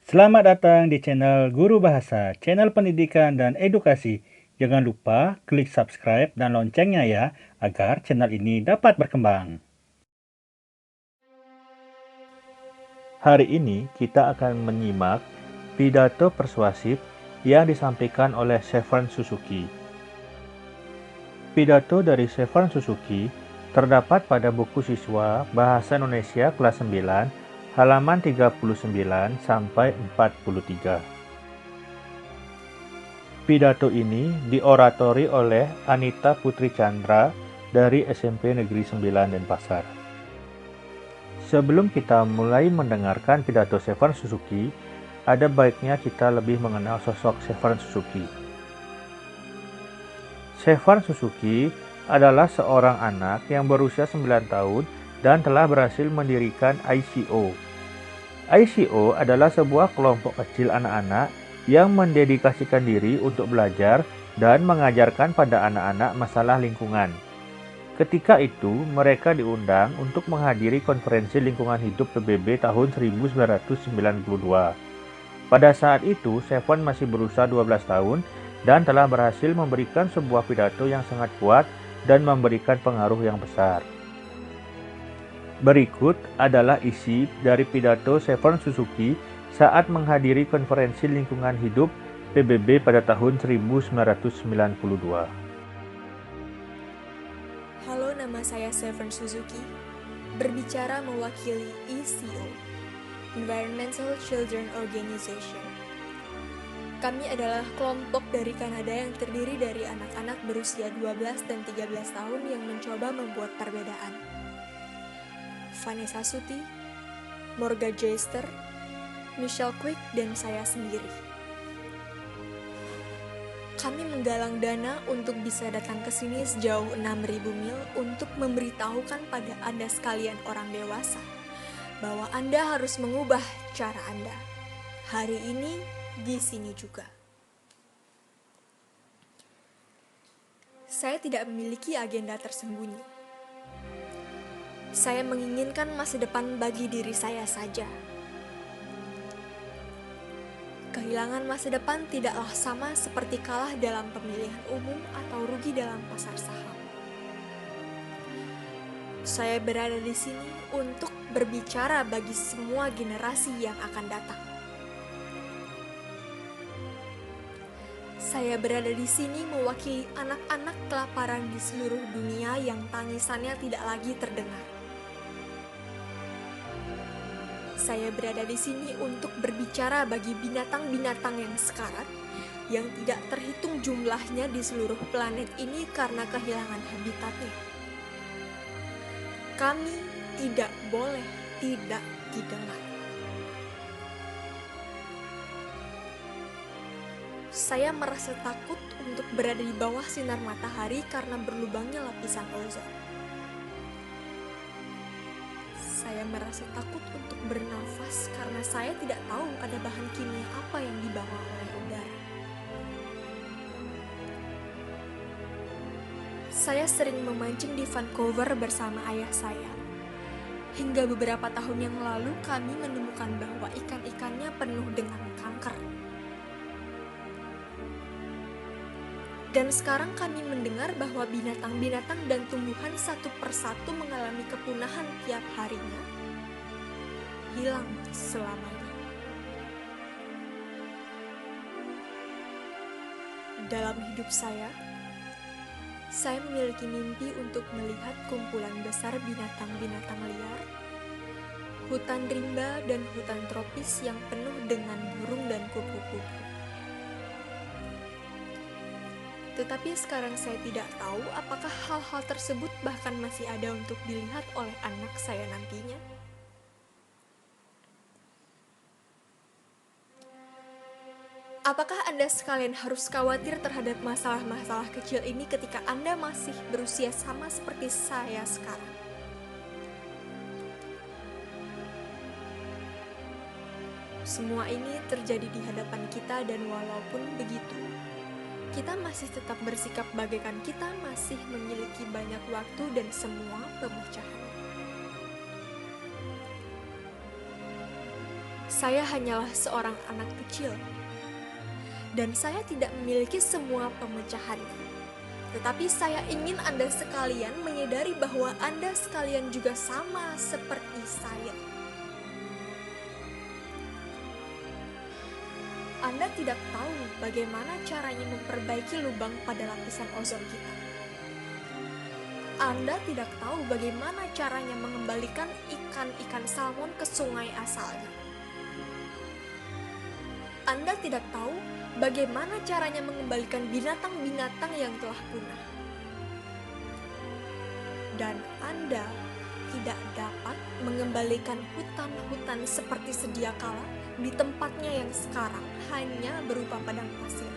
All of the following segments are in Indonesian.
Selamat datang di channel Guru Bahasa, channel pendidikan dan edukasi. Jangan lupa klik subscribe dan loncengnya ya, agar channel ini dapat berkembang. Hari ini kita akan menyimak pidato persuasif yang disampaikan oleh Sevan Suzuki. Pidato dari Sevan Suzuki terdapat pada buku siswa Bahasa Indonesia kelas 9, halaman 39 sampai 43. Pidato ini dioratori oleh Anita Putri Chandra dari SMP Negeri 9 Denpasar. Sebelum kita mulai mendengarkan pidato Sevan Suzuki, ada baiknya kita lebih mengenal sosok Sevan Suzuki. Sevan Suzuki adalah seorang anak yang berusia 9 tahun dan telah berhasil mendirikan ICO. ICO adalah sebuah kelompok kecil anak-anak yang mendedikasikan diri untuk belajar dan mengajarkan pada anak-anak masalah lingkungan. Ketika itu, mereka diundang untuk menghadiri konferensi lingkungan hidup PBB tahun 1992. Pada saat itu, Sevan masih berusia 12 tahun dan telah berhasil memberikan sebuah pidato yang sangat kuat dan memberikan pengaruh yang besar. Berikut adalah isi dari pidato Sevan Suzuki saat menghadiri konferensi lingkungan hidup PBB pada tahun 1992. Halo, nama saya Sevan Suzuki, berbicara mewakili ECO, Environmental Children Organization. Kami adalah kelompok dari Kanada yang terdiri dari anak-anak berusia 12 dan 13 tahun yang mencoba membuat perbedaan. Vanessa Suti, Morga Jester, Michelle Quick, dan saya sendiri. Kami menggalang dana untuk bisa datang ke sini sejauh 6.000 mil untuk memberitahukan pada Anda sekalian orang dewasa bahwa Anda harus mengubah cara Anda. Hari ini di sini juga. Saya tidak memiliki agenda tersembunyi. Saya menginginkan masa depan bagi diri saya saja. Kehilangan masa depan tidaklah sama seperti kalah dalam pemilihan umum atau rugi dalam pasar saham. Saya berada di sini untuk berbicara bagi semua generasi yang akan datang. Saya berada di sini mewakili anak-anak kelaparan di seluruh dunia yang tangisannya tidak lagi terdengar. Saya berada di sini untuk berbicara bagi binatang-binatang yang sekarat, yang tidak terhitung jumlahnya di seluruh planet ini karena kehilangan habitatnya. Kami tidak boleh tidak didengar. Saya merasa takut untuk berada di bawah sinar matahari karena berlubangnya lapisan ozon. Saya merasa takut untuk bernafas karena saya tidak tahu ada bahan kimia apa yang dibawa oleh udara. Saya sering memancing di Vancouver bersama ayah saya. Hingga beberapa tahun yang lalu kami menemukan bahwa ikan-ikannya penuh dengan kanker. Dan sekarang kami mendengar bahwa binatang-binatang dan tumbuhan satu persatu mengalami kepunahan tiap harinya, hilang selamanya. Dalam hidup saya memiliki mimpi untuk melihat kumpulan besar binatang-binatang liar, hutan rimba dan hutan tropis yang penuh dengan burung dan kupu-kupu. Tetapi sekarang saya tidak tahu apakah hal-hal tersebut bahkan masih ada untuk dilihat oleh anak saya nantinya. Apakah Anda sekalian harus khawatir terhadap masalah-masalah kecil ini ketika Anda masih berusia sama seperti saya sekarang? Semua ini terjadi di hadapan kita dan walaupun begitu, kita masih tetap bersikap bagaikan kita masih memiliki banyak waktu dan semua pemecahan. Saya hanyalah seorang anak kecil, dan saya tidak memiliki semua pemecahannya. Tetapi saya ingin Anda sekalian menyadari bahwa Anda sekalian juga sama seperti saya. Anda tidak tahu bagaimana caranya memperbaiki lubang pada lapisan ozon kita. Anda tidak tahu bagaimana caranya mengembalikan ikan-ikan salmon ke sungai asalnya. Anda tidak tahu bagaimana caranya mengembalikan binatang-binatang yang telah punah. Dan Anda tidak dapat mengembalikan hutan-hutan seperti sedia kala di tempatnya yang sekarang hanya berupa padang pasir.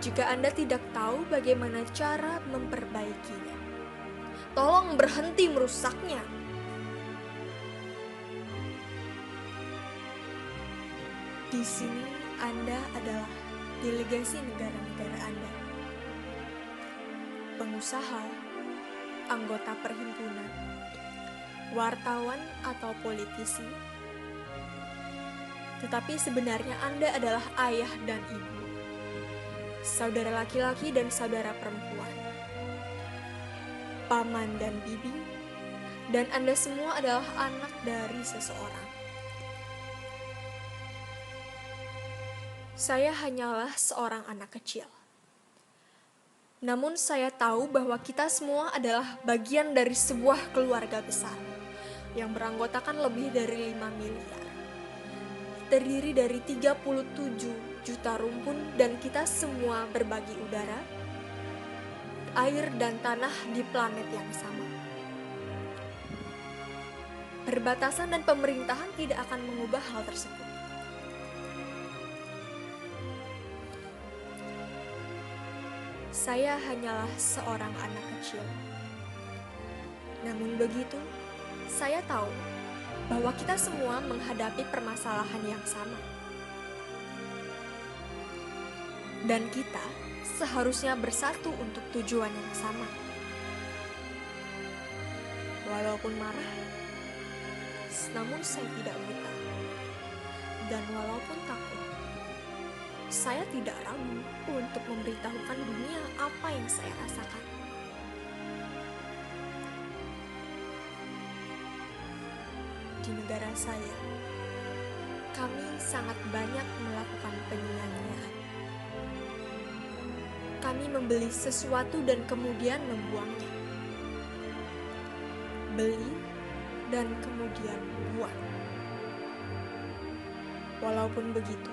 Jika Anda tidak tahu bagaimana cara memperbaikinya, tolong berhenti merusaknya. Di sini Anda adalah delegasi negara-negara Anda, pengusaha, anggota perhimpunan, wartawan atau politisi. Tetapi sebenarnya Anda adalah ayah dan ibu, saudara laki-laki dan saudara perempuan, paman dan bibi, dan Anda semua adalah anak dari seseorang. Saya hanyalah seorang anak kecil. Namun saya tahu bahwa kita semua adalah bagian dari sebuah keluarga besar yang beranggotakan lebih dari 5 miliar. Terdiri dari 37 juta rumpun dan kita semua berbagi udara, air dan tanah di planet yang sama. Perbatasan dan pemerintahan tidak akan mengubah hal tersebut. Saya hanyalah seorang anak kecil. Namun begitu, saya tahu bahwa kita semua menghadapi permasalahan yang sama. Dan kita seharusnya bersatu untuk tujuan yang sama. Walaupun marah, namun saya tidak buta. Dan walaupun takut, saya tidak ragu untuk memberitahukan dunia apa yang saya rasakan. Di negara saya, kami sangat banyak melakukan penyanyian. Kami membeli sesuatu dan kemudian membuangnya. Beli dan kemudian buang. Walaupun begitu,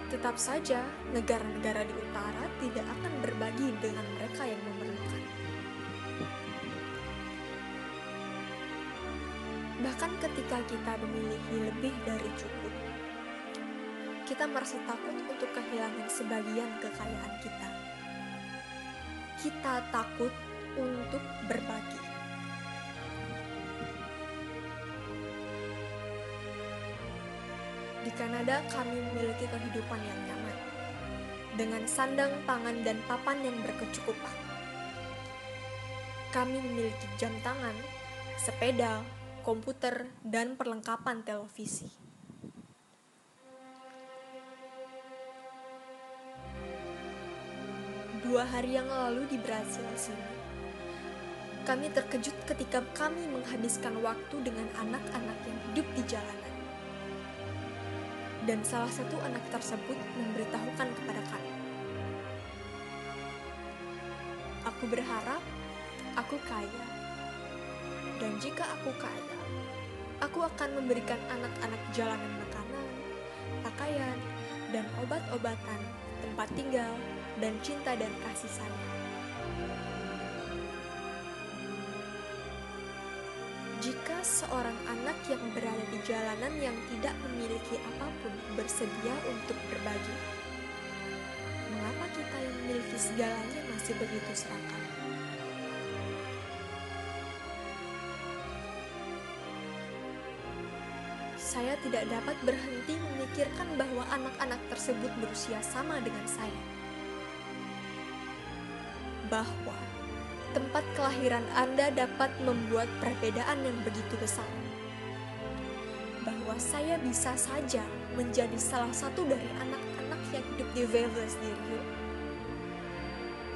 tetap saja negara-negara di utara tidak akan berbagi dengan mereka yang memerlukan. Bahkan ketika kita memiliki lebih dari cukup, kita merasa takut untuk kehilangan sebagian kekayaan kita. Kita takut untuk berbagi. Di Kanada, kami memiliki kehidupan yang nyaman, dengan sandang, pangan, dan papan yang berkecukupan. Kami memiliki jam tangan, sepeda, komputer, dan perlengkapan televisi. Dua hari yang lalu di Brasil sini, kami terkejut ketika kami menghabiskan waktu dengan anak-anak yang hidup di jalanan. Dan salah satu anak tersebut memberitahukan kepada kami, "Aku berharap aku kaya, dan jika aku kaya, aku akan memberikan anak-anak jalanan makanan, pakaian, dan obat-obatan, tempat tinggal, dan cinta dan kasih sayang." Jika seorang anak yang berada di jalanan yang tidak memiliki apapun bersedia untuk berbagi, mengapa kita yang memiliki segalanya masih begitu serakah? Saya tidak dapat berhenti memikirkan bahwa anak-anak tersebut berusia sama dengan saya. Bahwa tempat kelahiran Anda dapat membuat perbedaan yang begitu besar. Bahwa saya bisa saja menjadi salah satu dari anak-anak yang hidup di Veles di Rio.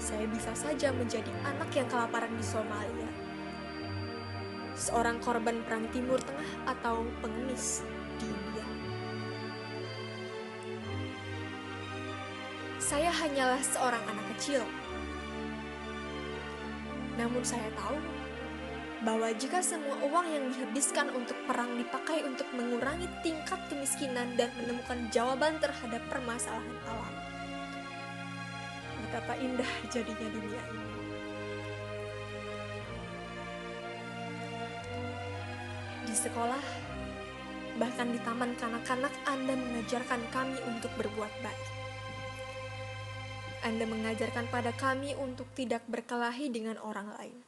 Saya bisa saja menjadi anak yang kelaparan di Somalia. Seorang korban perang Timur Tengah atau pengemis di India. Saya hanyalah seorang anak kecil. Namun saya tahu bahwa jika semua uang yang dihabiskan untuk perang dipakai untuk mengurangi tingkat kemiskinan dan menemukan jawaban terhadap permasalahan alam, betapa indah jadinya dunia ini. Di sekolah, bahkan di taman kanak-kanak, Anda mengajarkan kami untuk berbuat baik. Anda mengajarkan pada kami untuk tidak berkelahi dengan orang lain.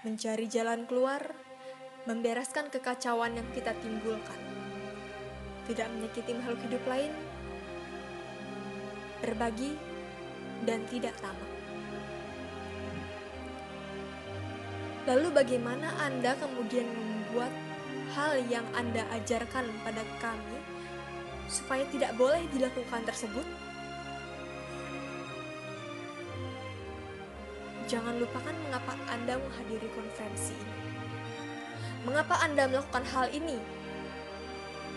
Mencari jalan keluar, membereskan kekacauan yang kita timbulkan. Tidak menyakiti makhluk hidup lain, berbagi, dan tidak tamak. Lalu bagaimana Anda kemudian membuat hal yang Anda ajarkan pada kami supaya tidak boleh dilakukan tersebut? Jangan lupakan mengapa Anda menghadiri konferensi ini. Mengapa Anda melakukan hal ini?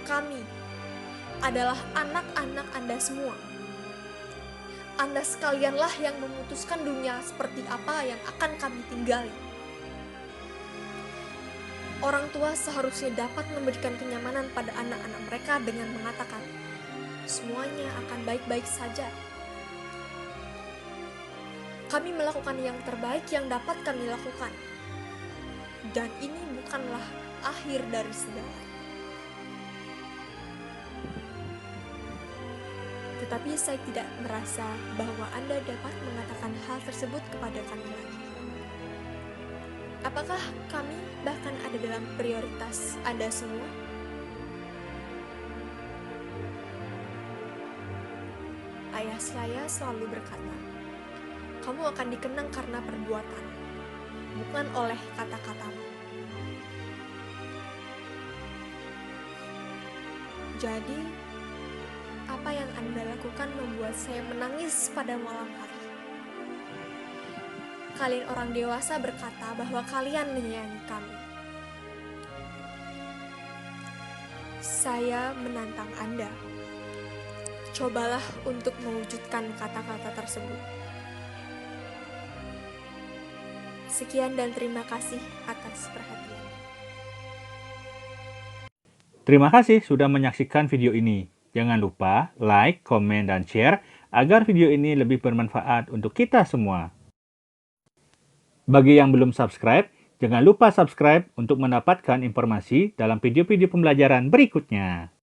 Kami adalah anak-anak Anda semua. Anda sekalianlah yang memutuskan dunia seperti apa yang akan kami tinggali. Orang tua seharusnya dapat memberikan kenyamanan pada anak-anak mereka dengan mengatakan, semuanya akan baik-baik saja. Kami melakukan yang terbaik yang dapat kami lakukan. Dan ini bukanlah akhir dari segala. Tetapi saya tidak merasa bahwa Anda dapat mengatakan hal tersebut kepada kami lagi. Apakah kami bahkan ada dalam prioritas Anda semua? Ayah saya selalu berkata, kamu akan dikenang karena perbuatan, bukan oleh kata-katamu. Jadi, apa yang Anda lakukan membuat saya menangis pada malam hari. Kalian orang dewasa berkata bahwa kalian menyayangi kami. Saya menantang Anda. Cobalah untuk mewujudkan kata-kata tersebut. Sekian dan terima kasih atas perhatian. Terima kasih sudah menyaksikan video ini. Jangan lupa like, komen, dan share agar video ini lebih bermanfaat untuk kita semua. Bagi yang belum subscribe, jangan lupa subscribe untuk mendapatkan informasi dalam video-video pembelajaran berikutnya.